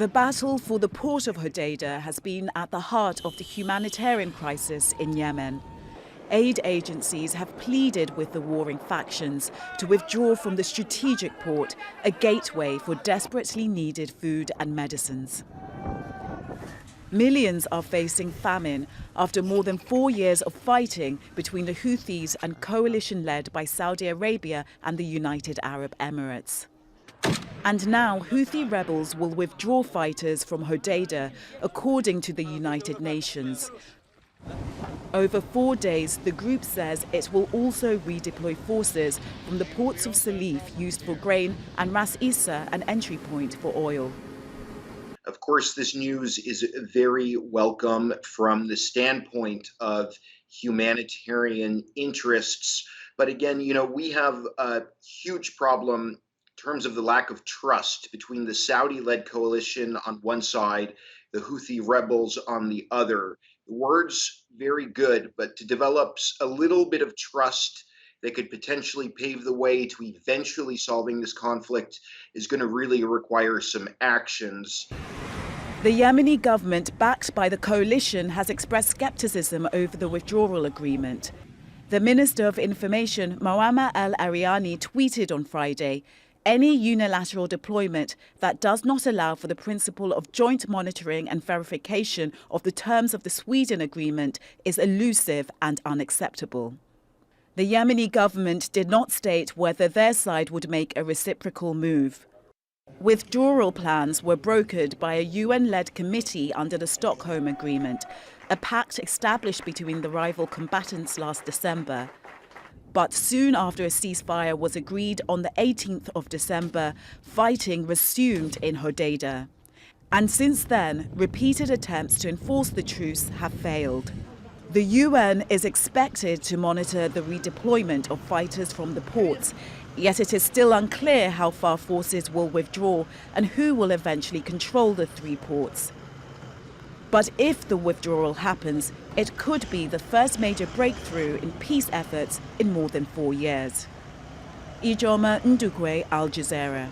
The battle for the port of Hodeidah has been at the heart of the humanitarian crisis in Yemen. Aid agencies have pleaded with the warring factions to withdraw from the strategic port, a gateway for desperately needed food and medicines. Millions are facing famine after more than 4 years of fighting between the Houthis and coalition led by Saudi Arabia and the United Arab Emirates. And now Houthi rebels will withdraw fighters from Hodeidah, according to the United Nations. Over 4 days, the group says it will also redeploy forces from the ports of Saleef, used for grain, and Ras Issa, an entry point for oil. Of course, this news is very welcome from the standpoint of humanitarian interests. But again, we have a huge problem in terms of the lack of trust between the Saudi-led coalition on one side, the Houthi rebels on the other. The words very good, but to develop a little bit of trust that could potentially pave the way to eventually solving this conflict is going to really require some actions. The Yemeni government, backed by the coalition, has expressed skepticism over the withdrawal agreement. The Minister of Information, Mohammed Al-Ariani, tweeted on Friday, "Any unilateral deployment that does not allow for the principle of joint monitoring and verification of the terms of the Sweden agreement is elusive and unacceptable." The Yemeni government did not state whether their side would make a reciprocal move. Withdrawal plans were brokered by a UN-led committee under the Stockholm Agreement, a pact established between the rival combatants last December. But soon after a ceasefire was agreed on the 18th of December, fighting resumed in Hodeidah. And since then, repeated attempts to enforce the truce have failed. The UN is expected to monitor the redeployment of fighters from the ports, yet it is still unclear how far forces will withdraw and who will eventually control the 3 ports. But if the withdrawal happens, it could be the first major breakthrough in peace efforts in more than 4 years. Iijeoma, Ndukwe, Al Jazeera.